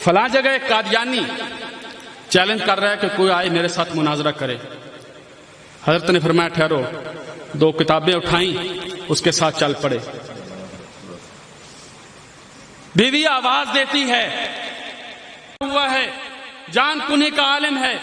فلاں جگہ ایک قادیانی چیلنج کر رہا ہے کہ کوئی آئے میرے ساتھ مناظرہ کرے. حضرت نے فرمایا ٹھہرو, 2 کتابیں اٹھائیں, اس کے ساتھ چل پڑے. بیوی آواز دیتی ہے, ہوا ہے, جان کنی کا عالم ہے,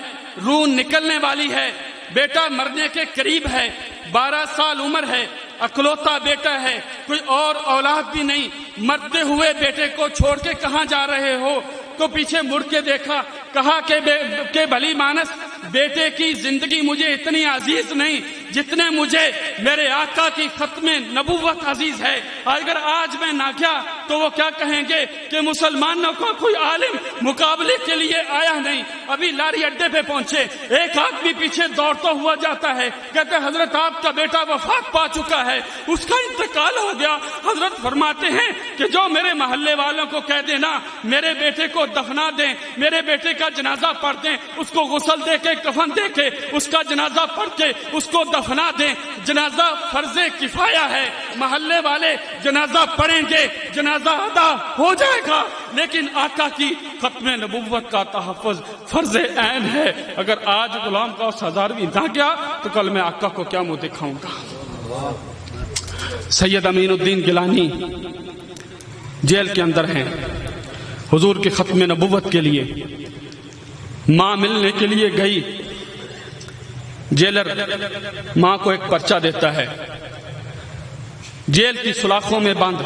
روح نکلنے والی ہے, بیٹا مرنے کے قریب ہے, 12 سال عمر ہے, اکلوتا بیٹا ہے, کوئی اور اولاد بھی نہیں, مرتے ہوئے بیٹے کو چھوڑ کے کہاں جا رہے ہو؟ تو پیچھے مڑ کے دیکھا, کہا کہ بھلی مانس, بیٹے کی زندگی مجھے اتنی عزیز نہیں جتنے مجھے میرے آقا کی ختم نبوت عزیز ہے. اگر آج میں نہ گیا تو وہ کیا کہیں گے کہ مسلمانوں کا کوئی عالم مقابلے کے لیے آیا نہیں. ابھی لاری اڈے پہ پہنچے, ایک آدمی پیچھے دوڑتا ہوا جاتا ہے, کہتے ہیں حضرت آپ کا بیٹا وفات پا چکا ہے, اس کا انتقال ہو گیا. حضرت فرماتے ہیں کہ جو میرے محلے والوں کو کہہ دینا میرے بیٹے کو دفنا دیں, میرے بیٹے کا جنازہ پڑھ دیں, اس کو غسل دے کے کفن دے کے اس کا جنازہ پڑھ کے اس کو دفنا دیں. جنازہ فرض کفایہ ہے, محلے والے جنازہ پڑھیں گے, جنازہ ادا ہو جائے گا, لیکن آقا کی ختم نبوت کا تحفظ فرض عین ہے. اگر آج غلام غوث ہزاروی نہ گیا تو کل میں آقا کو کیا منہ دکھاؤں گا. سید امین الدین گیلانی جیل کے اندر ہیں, حضور کی ختم نبوت کے لیے ماں ملنے کے لیے گئی. جیلر ماں کو ایک پرچہ دیتا ہے, جیل کی سلاخوں میں بند.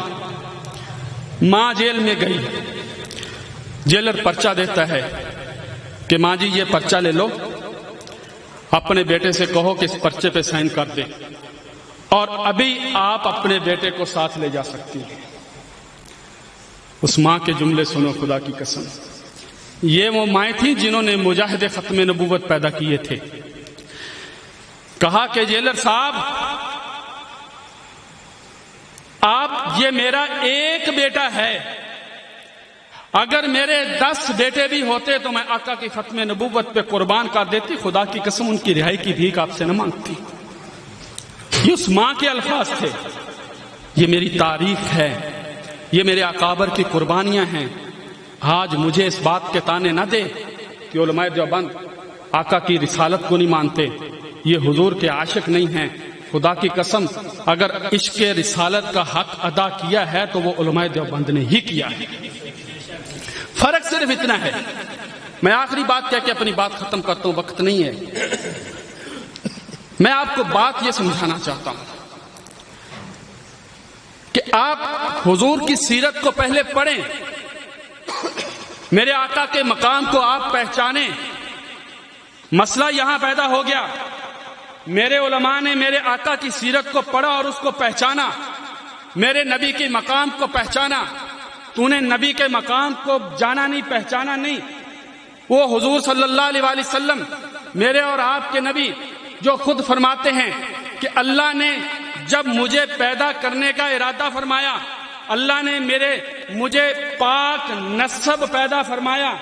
ماں جیل میں گئی, جیلر پرچہ دیتا ہے کہ ماں جی یہ پرچہ لے لو, اپنے بیٹے سے کہو کہ اس پرچے پہ سائن کر دے, اور ابھی آپ اپنے بیٹے کو ساتھ لے جا سکتی ہیں. اس ماں کے جملے سنو خدا کی قسم, یہ وہ مائیں تھیں جنہوں نے مجاہد ختم نبوت پیدا کیے تھے. کہا کہ جیلر صاحب, آپ, یہ میرا ایک بیٹا ہے, اگر میرے 10 بیٹے بھی ہوتے تو میں آقا کی ختم نبوت پہ قربان کر دیتی. خدا کی قسم ان کی رہائی کی بھیک آپ سے نہ مانگتی. یہ اس ماں کے الفاظ تھے. یہ میری تاریخ ہے, یہ میرے اکابر کی قربانیاں ہیں. آج مجھے اس بات کے تانے نہ دے کہ علماء دیوبند آقا کی رسالت کو نہیں مانتے, یہ حضور کے عاشق نہیں ہیں. خدا کی قسم اگر عشق رسالت کا حق ادا کیا ہے تو وہ علماء دیوبند نے ہی کیا ہے. فرق صرف اتنا ہے. میں آخری بات کہہ کے اپنی بات ختم کرتا ہوں, وقت نہیں ہے. میں آپ کو بات یہ سمجھانا چاہتا ہوں کہ آپ حضور کی سیرت کو پہلے پڑھیں, میرے آقا کے مقام کو آپ پہچانیں. مسئلہ یہاں پیدا ہو گیا, میرے علماء نے میرے آقا کی سیرت کو پڑھا اور اس کو پہچانا, میرے نبی کے مقام کو پہچانا. تو نے نبی کے مقام کو جانا نہیں, پہچانا نہیں. وہ حضور صلی اللہ علیہ وآلہ وسلم میرے اور آپ کے نبی جو خود فرماتے ہیں کہ اللہ نے جب مجھے پیدا کرنے کا ارادہ فرمایا, اللہ نے مجھے پاک نسب پیدا فرمایا,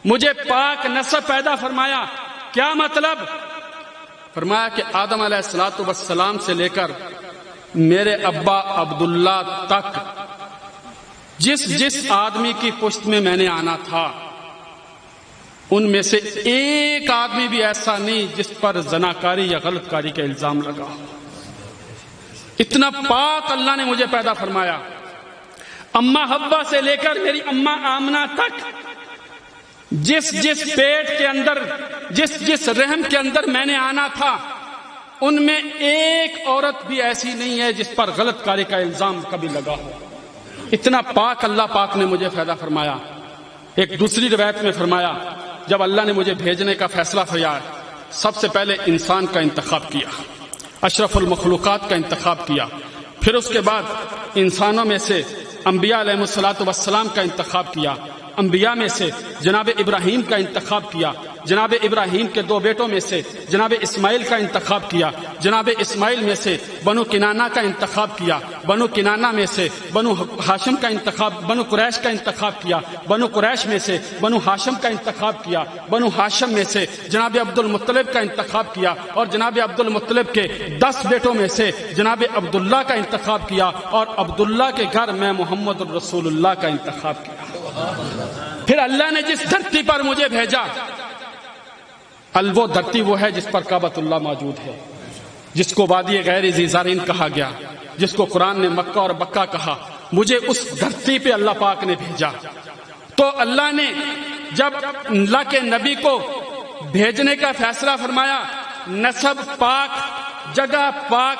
مجھے پاک نسب پیدا فرمایا. کیا مطلب؟ فرمایا کہ آدم علیہ السلام سے لے کر میرے ابا عبداللہ تک جس آدمی کی پشت میں میں نے آنا تھا ان میں سے ایک آدمی بھی ایسا نہیں جس پر زناکاری یا غلط کاری کا الزام لگا. اتنا پاک اللہ نے مجھے پیدا فرمایا. اماں حوا سے لے کر میری اماں آمنہ تک جس پیٹ کے اندر, جس رحم کے اندر میں نے آنا تھا ان میں ایک عورت بھی ایسی نہیں ہے جس پر غلط کاری کا الزام کبھی لگا ہو. اتنا پاک اللہ پاک نے مجھے پیدا فرمایا. ایک دوسری روایت میں فرمایا جب اللہ نے مجھے بھیجنے کا فیصلہ کیا سب سے پہلے انسان کا انتخاب کیا, اشرف المخلوقات کا انتخاب کیا, پھر اس کے بعد انسانوں میں سے انبیاء علیہ السلام کا انتخاب کیا. انبیاء میں سے جناب ابراہیم کا انتخاب کیا, جناب ابراہیم کے 2 بیٹوں میں سے جناب اسماعیل کا انتخاب کیا, جناب اسماعیل میں سے بنو کنانہ کا انتخاب کیا, بنو کنانہ میں سے بنو ہاشم کا انتخاب, بنو قریش کا انتخاب کیا, بنو قریش میں سے بنو ہاشم کا انتخاب کیا, بنو ہاشم میں سے جناب عبد المطلب کا انتخاب کیا, اور جناب عبد المطلب کے 10 بیٹوں میں سے جناب عبداللہ کا انتخاب کیا, اور عبداللہ کے گھر میں محمد الرسول اللہ کا انتخاب کیا. پھر اللہ نے جس دھرتی پر مجھے بھیجا، وہ دھرتی وہ ہے جس پر کعبۃ اللہ موجود ہے، جس کو وادی غیر ذی زرع کہا گیا، جس کو قرآن نے مکہ اور بکہ کہا۔ مجھے اس دھرتی پہ اللہ پاک نے بھیجا۔ تو اللہ نے جب اللہ کے نبی کو بھیجنے کا فیصلہ فرمایا، نسب پاک، جگہ پاک،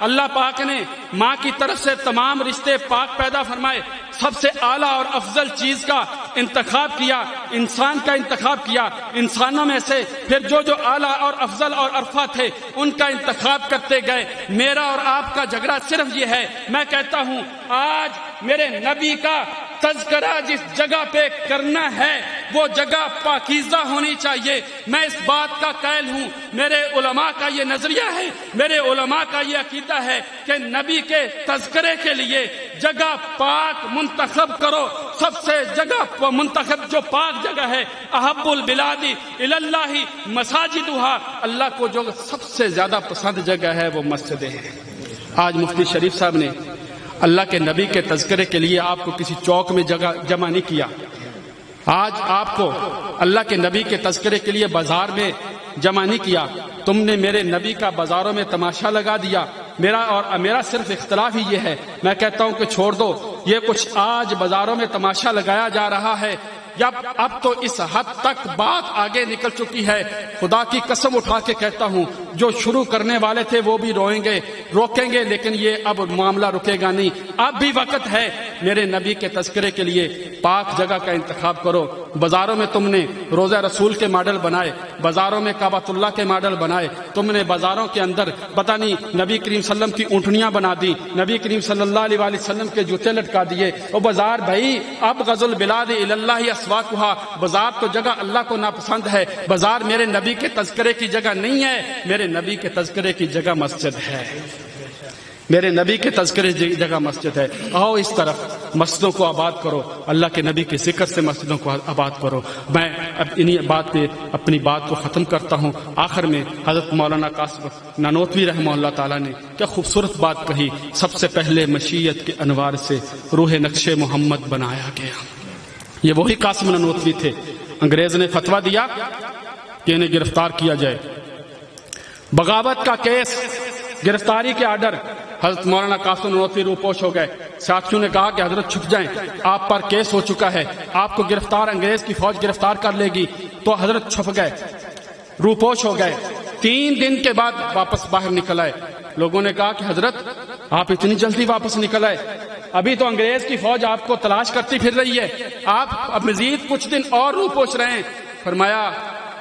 اللہ پاک نے ماں کی طرف سے تمام رشتے پاک پیدا فرمائے، سب سے اعلیٰ اور افضل چیز کا انتخاب کیا، انسان کا انتخاب کیا، انسانوں میں سے پھر جو اعلیٰ اور افضل اور عرفہ تھے ان کا انتخاب کرتے گئے۔ میرا اور آپ کا جھگڑا صرف یہ ہے، میں کہتا ہوں آج میرے نبی کا تذکرہ جس جگہ پہ کرنا ہے وہ جگہ پاکیزہ ہونی چاہیے۔ میں اس بات کا قائل ہوں، میرے علماء کا یہ نظریہ ہے، میرے علماء کا یہ عقیدہ ہے کہ نبی کے تذکرے کے لیے جگہ پاک منتخب کرو۔ سب سے جگہ منتخب جو پاک جگہ ہے، احب البلاد الی اللہ مساجدھا، اللہ کو جو سب سے زیادہ پسند جگہ ہے وہ مسجدیں ہیں۔ آج مفتی شریف صاحب نے اللہ کے نبی کے تذکرے کے لیے آپ کو کسی چوک میں جگہ جمع نہیں کیا، آج آپ کو اللہ کے نبی کے تذکرے کے لیے بازار میں جمع نہیں کیا، تم نے میرے نبی کا بازاروں میں تماشا لگا دیا۔ میرا صرف اختلاف ہی یہ ہے، میں کہتا ہوں کہ چھوڑ دو یہ کچھ آج بازاروں میں تماشا لگایا جا رہا ہے، اب تو اس حد تک بات آگے نکل چکی ہے، خدا کی قسم اٹھا کے کہتا ہوں جو شروع کرنے والے تھے وہ بھی روکیں گے، لیکن یہ اب معاملہ رکے گا نہیں۔ اب بھی وقت ہے، میرے نبی کے تذکرے کے لیے پاک جگہ کا انتخاب کرو۔ بازاروں میں تم نے روضہ رسول کے ماڈل بنائے، بازاروں میں کعبۃ اللہ کے ماڈل بنائے، تم نے بازاروں کے اندر پتہ نہیں نبی کریم صلی اللہ علیہ وسلم کی اونٹنیاں بنا دی، نبی کریم صلی اللہ علیہ وسلم کے جوتے لٹکا دیے۔ اور بازار بھائی اب غزل البلاد الی اللہ اسواقھا، بازار تو جگہ اللہ کو ناپسند ہے، بازار میرے نبی کے تذکرے کی جگہ نہیں ہے، میرے نبی کے تذکرے کی جگہ مسجد ہے، میرے نبی کے تذکرے کی جگہ مسجد ہے۔ آؤ اس طرف مسجدوں کو آباد کرو، اللہ کے نبی کے ذکر سے مسجدوں کو آباد کرو۔ میں اب انہی بات پہ اپنی بات کو ختم کرتا ہوں۔ آخر میں حضرت مولانا قاسم نانوتوی رحمہ اللہ تعالیٰ نے کیا خوبصورت بات کہی، سب سے پہلے مشیت کے انوار سے روح نقش محمد بنایا گیا۔ یہ وہی قاسم نانوتوی تھے، انگریز نے فتویٰ دیا کہ انہیں گرفتار کیا جائے، بغاوت کا کیس، گرفتاری کے آرڈر، حضرت مولانا قاسم نانوتوی روپوش ہو گئے۔ ساتھیوں نے کہا کہ حضرت چھپ جائیں، آپ پر کیس ہو چکا ہے، آپ کو انگریز کی فوج گرفتار کر لے گی، تو حضرت چھپ گئے، روپوش ہو گئے۔ 3 دن کے بعد واپس باہر نکل آئے۔ لوگوں نے کہا کہ حضرت آپ اتنی جلدی واپس نکل آئے، ابھی تو انگریز کی فوج آپ کو تلاش کرتی پھر رہی ہے، آپ اب مزید کچھ دن اور روپوش رہیں۔ فرمایا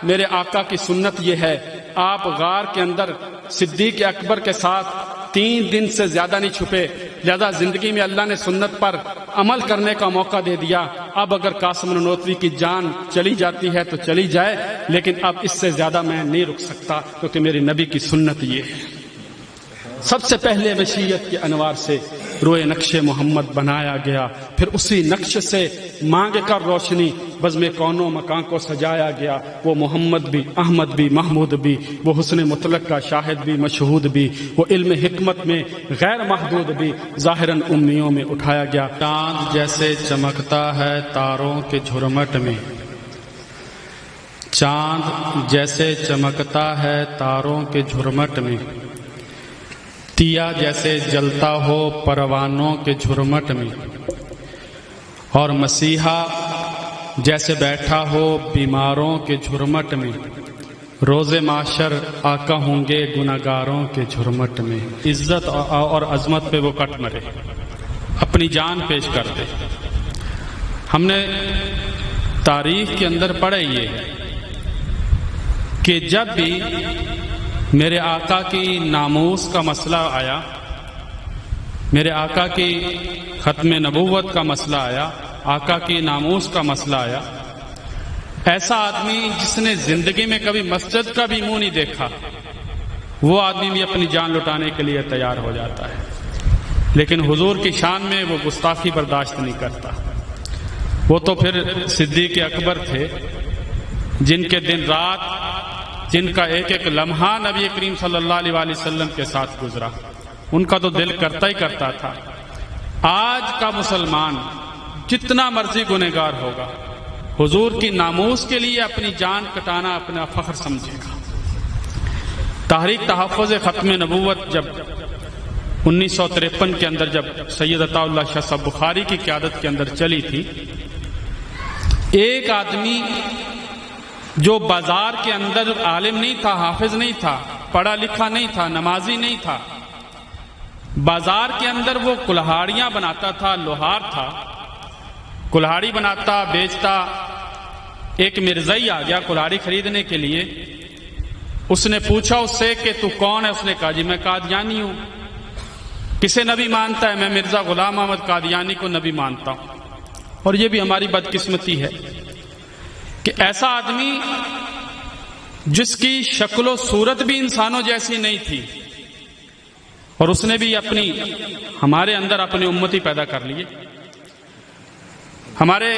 میرے آقا کی سنت یہ ہے، آپ غار کے اندر صدیق اکبر کے ساتھ 3 دن سے زیادہ نہیں چھپے، لہذا زندگی میں اللہ نے سنت پر عمل کرنے کا موقع دے دیا۔ اب اگر قاسم نانوتوی کی جان چلی جاتی ہے تو چلی جائے، لیکن اب اس سے زیادہ میں نہیں رک سکتا، کیونکہ میرے نبی کی سنت یہ ہے۔ سب سے پہلے مشیت کے انوار سے روئے نقش محمد بنایا گیا، پھر اسی نقش سے مانگ کر روشنی بزم کونوں مکان کو سجایا گیا۔ وہ محمد بھی، احمد بھی، محمود بھی، وہ حسن مطلق کا شاہد بھی، مشہود بھی، وہ علم حکمت میں غیر محدود بھی، ظاہراً امیوں میں اٹھایا گیا۔ چاند جیسے چمکتا ہے تاروں کے جھرمٹ میں، چاند جیسے چمکتا ہے تاروں کے جھرمٹ میں، دیا جیسے جلتا ہو پروانوں کے جھرمٹ میں، اور مسیحا جیسے بیٹھا ہو بیماروں کے جھرمٹ میں، روز معاشر آقا ہوں گے گناہگاروں کے جھرمٹ میں۔ عزت اور عظمت پہ وہ کٹ مرے، اپنی جان پیش کر دے۔ ہم نے تاریخ کے اندر پڑھے یہ کہ جب بھی میرے آقا کی ناموس کا مسئلہ آیا، میرے آقا کی ختم نبوت کا مسئلہ آیا، آقا کی ناموس کا مسئلہ آیا، ایسا آدمی جس نے زندگی میں کبھی مسجد کا بھی منہ نہیں دیکھا، وہ آدمی بھی اپنی جان لٹانے کے لیے تیار ہو جاتا ہے، لیکن حضور کی شان میں وہ گستاخی برداشت نہیں کرتا۔ وہ تو پھر صدیق اکبر تھے جن کے دن رات، جن کا ایک ایک لمحہ نبی کریم صلی اللہ علیہ وسلم کے ساتھ گزرا، ان کا تو دل کرتا ہی کرتا تھا۔ آج کا مسلمان جتنا مرضی گنہگار ہوگا، حضور کی ناموس کے لیے اپنی جان کٹانا اپنا فخر سمجھے گا۔ تحریک تحفظ ختم نبوت جب 1953 کے اندر جب سید عطا اللہ شاہ صاحب بخاری کی قیادت کے اندر چلی تھی، ایک آدمی جو بازار کے اندر عالم نہیں تھا، حافظ نہیں تھا، پڑھا لکھا نہیں تھا، نمازی نہیں تھا، بازار کے اندر وہ کلہاڑیاں بناتا تھا، لوہار تھا، کلہاڑی بناتا بیچتا۔ ایک مرزائی آ گیا کلہاڑی خریدنے کے لیے، اس نے پوچھا اس سے کہ تو کون ہے؟ اس نے کہا جی میں قادیانی ہوں۔ کسے نبی مانتا ہے؟ میں مرزا غلام احمد قادیانی کو نبی مانتا ہوں۔ اور یہ بھی ہماری بدقسمتی ہے کہ ایسا آدمی جس کی شکل و صورت بھی انسانوں جیسی نہیں تھی، اور اس نے بھی ہمارے اندر اپنی امتی پیدا کر لیے۔ ہمارے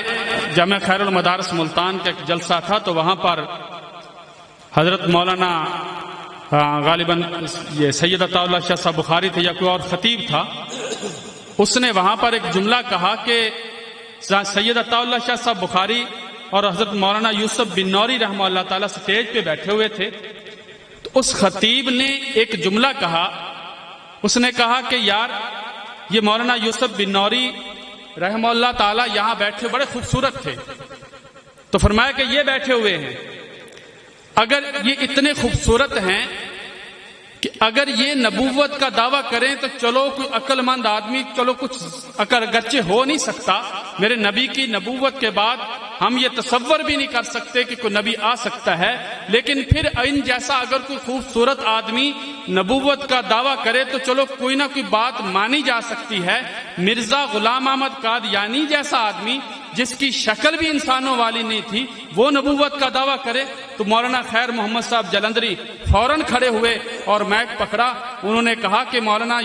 جامعہ خیر المدارس ملتان کا ایک جلسہ تھا، تو وہاں پر حضرت مولانا غالباً یہ سید عطا اللہ شاہ صاحب بخاری تھے یا کوئی اور خطیب تھا، اس نے وہاں پر ایک جملہ کہا کہ سید عطا اللہ شاہ صاحب بخاری اور حضرت مولانا یوسف بن نوری رحمہ اللہ تعالیٰ سٹیج پہ بیٹھے ہوئے تھے، تو اس خطیب نے ایک جملہ کہا، اس نے کہا کہ یار یہ مولانا یوسف بن نوری رحمہ اللہ تعالیٰ یہاں بیٹھے بڑے خوبصورت تھے، تو فرمایا کہ یہ بیٹھے ہوئے ہیں، اگر یہ اتنے خوبصورت ہیں کہ اگر یہ نبوت کا دعویٰ کریں تو چلو کوئی عقل مند آدمی چلو کچھ اگرچہ ہو نہیں سکتا، میرے نبی کی نبوت کے بعد ہم یہ تصور بھی نہیں کر سکتے کہ کوئی نبی آ سکتا ہے، لیکن پھر ان جیسا اگر کوئی خوبصورت آدمی نبوت کا دعویٰ کرے تو چلو کوئی نہ کوئی بات مانی جا سکتی ہے۔ مرزا غلام احمد قادیانی جیسا آدمی جس کی شکل بھی انسانوں والی نہیں تھی، وہ نبوت کا دعویٰ کرے، تو مولانا خیر محمد صاحب جلندری فوراً کھڑے ہوئے اور مائک پکڑا۔ انہوں نے کہا کہ مولانا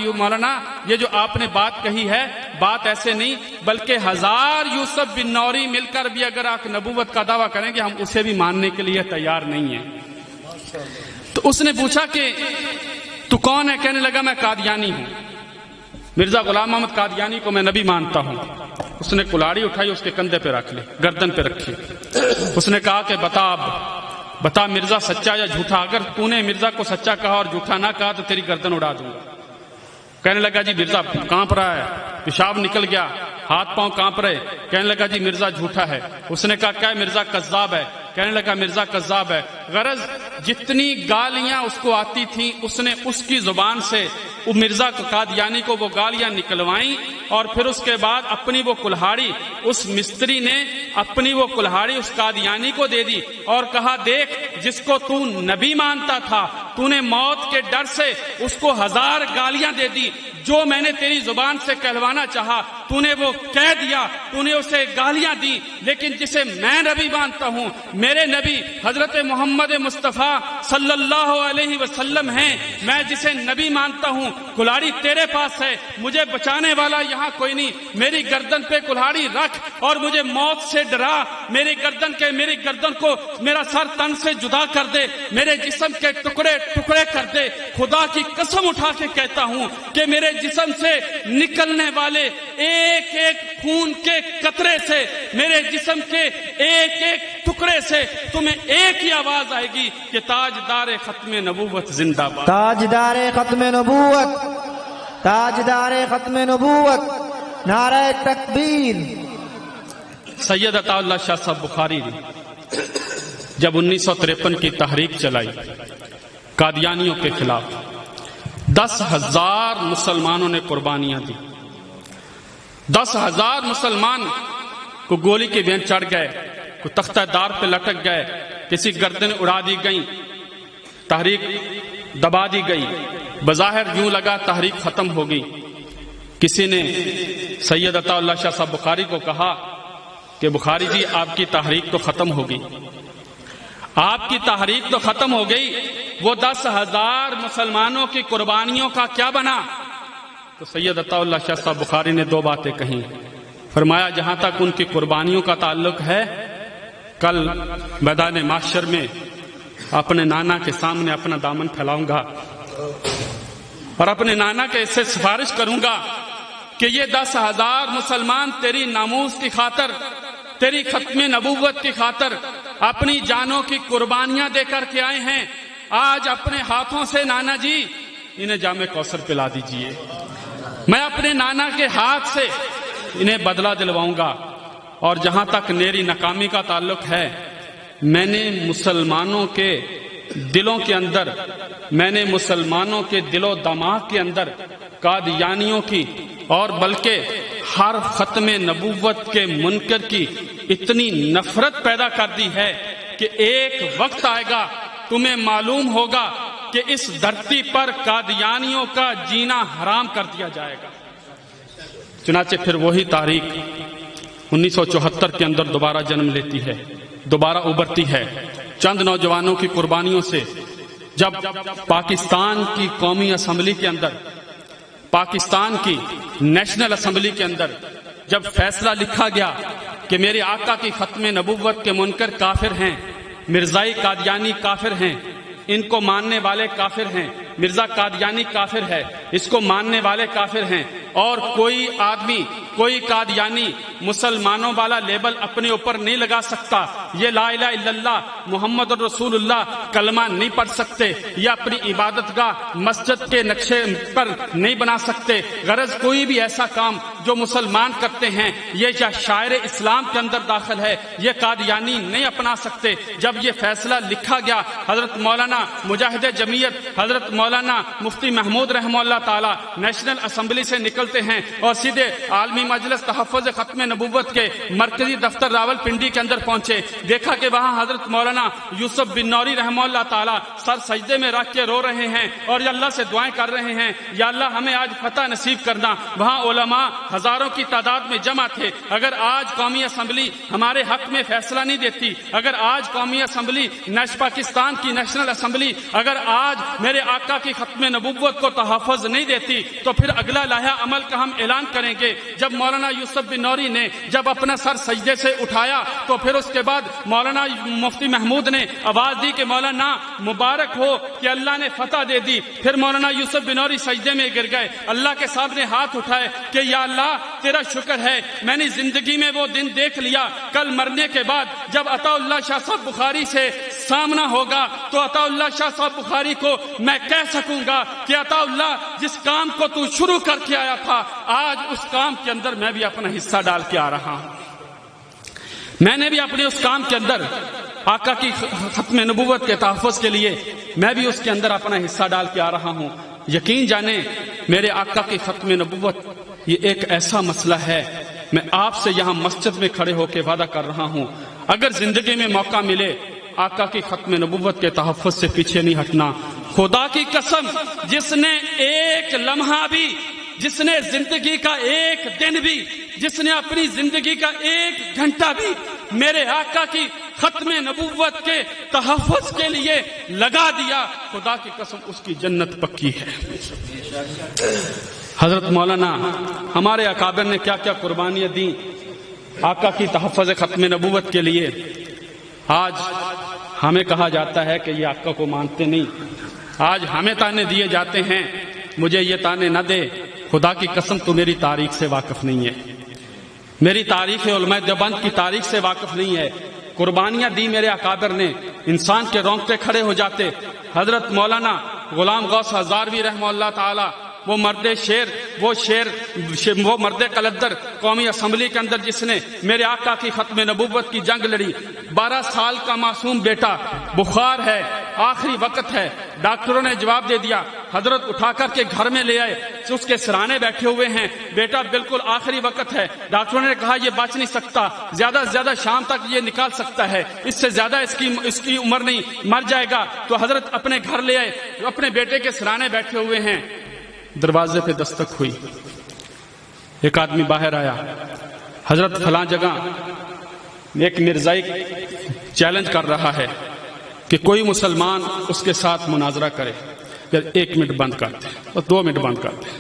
یہ جو آپ نے بات کہی ہے بات ایسے نہیں، بلکہ 1000 یوسف بن نوری مل کر بھی اگر آپ نبوت کا دعویٰ کریں گے ہم اسے بھی ماننے کے لیے تیار نہیں ہیں۔ تو اس نے پوچھا کہ تو کون ہے؟ کہنے لگا میں قادیانی ہوں، مرزا غلام احمد قادیانی کو میں نبی مانتا ہوں۔ اس نے کلاڑی اٹھائی، اس کے کندھے پہ رکھ لی، گردن پہ رکھی، اس نے کہا کہ بتا مرزا سچا یا جھوٹا؟ اگر تو نے مرزا کو سچا کہا اور جھوٹا نہ کہا تو تیری گردن اڑا دوں گا۔ کہنے لگا جی مرزا کانپ رہا ہے، پیشاب نکل گیا، ہاتھ پاؤں کانپ رہے۔ کہنے لگا جی مرزا جھوٹا ہے۔ اس نے کہا کہ مرزا کذاب ہے۔ کہنے لگا مرزا کذاب ہے۔ غرض جتنی گالیاں اس کو آتی تھیں اس نے اس کی زبان سے مرزا قادیانی کو وہ گالیاں نکلوائیں، اور پھر اس کے بعد اپنی وہ کلہاڑی اس مستری نے اپنی وہ کلہاڑی اس قادیانی کو دے دی اور کہا دیکھ جس کو تو نبی مانتا تھا تو نے موت کے ڈر سے اس کو 1000 گالیاں دے دی، جو میں نے تیری زبان سے کہلوانا چاہا تو نے وہ کہہ دیا، تو نے اسے گالیاں دی، لیکن جسے میں نبی مانتا ہوں میرے نبی حضرت محمد مصطفیٰ صلی اللہ علیہ وسلم ہیں، میں جسے نبی مانتا ہوں کلہاڑی تیرے پاس ہے، مجھے بچانے والا یہاں کوئی نہیں، میری گردن پہ کلہاڑی رکھ اور مجھے موت سے ڈرا، میری گردن کو میرا سر تن سے جدا کر دے، میرے جسم کے ٹکڑے ٹکڑے کر دے۔ خدا کی قسم اٹھا کے کہتا ہوں کہ میرے جسم سے نکلنے والے ایک ایک خون کے قطرے سے، میرے جسم کے ایک ایک ٹکڑے سے تمہیں ایک ہی آواز آئے گی کہ تاجدار ختم نبوت زندہ باد، تاجدار ختم نبوت، تاجدار ختم نبوت، نعرہ تکبیر۔ سید عطا اللہ شاہ صاحب بخاری نے جب 1953 کی تحریک چلائی قادیانیوں کے خلاف، 10,000 مسلمانوں نے قربانیاں دی، 10,000 مسلمان کو گولی کے بین چڑھ گئے، کو تختہ دار پہ لٹک گئے، کسی گردن اڑا دی گئی، تحریک دبا دی گئی، بظاہر یوں لگا تحریک ختم ہو گئی۔ کسی نے سید عطا اللہ شاہ صاحب بخاری کو کہا کہ بخاری جی آپ کی تحریک تو ختم ہو گئی، آپ کی تحریک تو ختم ہو گئی، وہ 10,000 مسلمانوں کی قربانیوں کا کیا بنا؟ تو سید عطا اللہ شاہ صاحب بخاری نے 2 باتیں کہیں، فرمایا جہاں تک ان کی قربانیوں کا تعلق ہے کل میدان محشر میں اپنے نانا کے سامنے اپنا دامن پھیلاؤں گا اور اپنے نانا کے سے سفارش کروں گا کہ یہ 10,000 مسلمان تیری ناموس کی خاطر، تیری ختم نبوت کی خاطر اپنی جانوں کی قربانیاں دے کر کے آئے ہیں۔ آج اپنے ہاتھوں سے نانا جی انہیں جام کوثر پلا دیجئے، میں اپنے نانا کے ہاتھ سے انہیں بدلہ دلواؤں گا۔ اور جہاں تک میری ناکامی کا تعلق ہے، میں نے مسلمانوں کے دلوں کے اندر، میں نے مسلمانوں کے دل و دماغ کے اندر قادیانیوں کی اور بلکہ ہر ختم نبوت کے منکر کی اتنی نفرت پیدا کر دی ہے کہ ایک وقت آئے گا تمہیں معلوم ہوگا کہ اس دھرتی پر قادیانیوں کا جینا حرام کر دیا جائے گا۔ چنانچہ پھر وہی تاریخ 1974 کے اندر دوبارہ جنم لیتی ہے، دوبارہ ابھرتی ہے چند نوجوانوں کی قربانیوں سے، جب پاکستان کی قومی اسمبلی کے اندر، پاکستان کی نیشنل اسمبلی کے اندر جب فیصلہ لکھا گیا کہ میرے آقا کی ختم نبوت کے منکر کافر ہیں، مرزائی قادیانی کافر ہیں، ان کو ماننے والے کافر ہیں، مرزا قادیانی کافر ہے، اس کو ماننے والے کافر ہیں، اور کوئی آدمی، کوئی قادیانی مسلمانوں والا لیبل اپنے اوپر نہیں لگا سکتا، یہ لا الہ الا اللہ محمد رسول اللہ کلمہ نہیں پڑھ سکتے، یا اپنی عبادت گاہ مسجد کے نقشے پر نہیں بنا سکتے۔ غرض کوئی بھی ایسا کام جو مسلمان کرتے ہیں یہ یا شاعر اسلام کے اندر داخل ہے، یہ قادیانی نہیں اپنا سکتے۔ جب یہ فیصلہ لکھا گیا، حضرت مولانا مجاہد جمعیت حضرت مولانا مفتی محمود رحمہ اللہ تعالی نیشنل اسمبلی سے نکلتے ہیں اور سیدھے عالمی مجلس تحفظ ختم نبوت کے مرکزی دفتر راول پنڈی کے اندر پہنچے۔ دیکھا کہ وہاں حضرت مولانا یوسف بن نوری رحمہ اللہ تعالی سر سجدے میں رکھ کے رو رہے ہیں اور یا اللہ سے دعائیں کر رہے ہیں، یا اللہ ہمیں آج فتح نصیب کرنا۔ وہاں علماء ہزاروں کی تعداد میں جمع تھے۔ اگر آج قومی اسمبلی ہمارے حق میں فیصلہ نہیں دیتی، اگر آج قومی اسمبلی پاکستان کی نیشنل اسمبلی اگر آج میرے آقا کی ختم نبوت کو تحفظ نہیں دیتی، تو پھر اگلا لائحہ عمل کا ہم اعلان کریں گے۔ جب مولانا یوسف بن نوری نے جب اپنا سر سجدے سے اٹھایا تو پھر اس کے بعد مولانا مفتی محمود نے آواز دی کہ مولانا مبارک ہو کہ اللہ نے فتح دے دی۔ پھر مولانا یوسف بن نوری سجدے میں گر گئے، اللہ کے سامنے ہاتھ اٹھائے کہ یا اللہ تیرا شکر ہے، میں نے زندگی میں وہ دن دیکھ لیا، کل مرنے کے بعد جب عطا اللہ شاہ صاحب بخاری سے سامنا ہوگا تو عطا اللہ شاہ صاحب بخاری کو میں کہہ سکوں گا کہ عطا اللہ جس کام کو تو شروع کر کے آیا تھا، آج اس کام کے اندر میں بھی اپنا حصہ ڈال کے آ رہا ہوں۔ میں نے بھی اپنے اس کام کے اندر آقا کی ختم نبوت کے تحفظ کے لیے میں بھی اس کے اندر اپنا حصہ ڈال کے آ رہا ہوں۔ یقین جانیں میرے آقا کی ختم نبوت یہ ایک ایسا مسئلہ ہے، میں آپ سے یہاں مسجد میں کھڑے ہو کے وعدہ کر رہا ہوں، اگر زندگی میں موقع ملے آقا کی ختم نبوت کے تحفظ سے پیچھے نہیں ہٹنا۔ خدا کی قسم، جس نے ایک لمحہ بھی، جس نے زندگی کا ایک دن بھی، جس نے اپنی زندگی کا ایک گھنٹہ بھی میرے آقا کی ختم نبوت کے تحفظ کے لیے لگا دیا، خدا کی قسم اس کی جنت پکی ہے۔ حضرت مولانا ہمارے اکابر نے کیا کیا قربانیاں دیں آقا کی تحفظ ختم نبوت کے لیے۔ آج ہمیں کہا جاتا ہے کہ یہ آقا کو مانتے نہیں، آج ہمیں تانے دیے جاتے ہیں، مجھے یہ تانے نہ دے، خدا کی قسم تو میری تاریخ سے واقف نہیں ہے، میری تاریخ علماء دیوبند کی تاریخ سے واقف نہیں ہے۔ قربانیاں دی میرے اکابر نے، انسان کے رونگٹے کھڑے ہو جاتے۔ حضرت مولانا غلام غوث ہزاروی رحمہ اللہ تعالی، وہ مرد شیر، وہ مرد قلندر قومی اسمبلی کے اندر جس نے میرے آقا کی ختم نبوت کی جنگ لڑی۔ 12 سال کا معصوم بیٹا، بخار ہے، آخری وقت ہے، ڈاکٹروں نے جواب دے دیا، حضرت اٹھا کر کے گھر میں لے آئے، اس کے سرانے بیٹھے ہوئے ہیں، بیٹا بالکل آخری وقت ہے، ڈاکٹروں نے کہا یہ بچ نہیں سکتا، زیادہ سے زیادہ شام تک یہ نکال سکتا ہے، اس سے زیادہ اس کی عمر نہیں، مر جائے گا۔ تو حضرت اپنے گھر لے آئے، اپنے بیٹے کے سرانے بیٹھے ہوئے ہیں، دروازے پہ دستک ہوئی، ایک آدمی باہر آیا، حضرت فلاں جگہ ایک مرزائی چیلنج کر رہا ہے کہ کوئی مسلمان اس کے ساتھ مناظرہ کرے، 1 منٹ بند کرتے اور 2 منٹ بند کرتے۔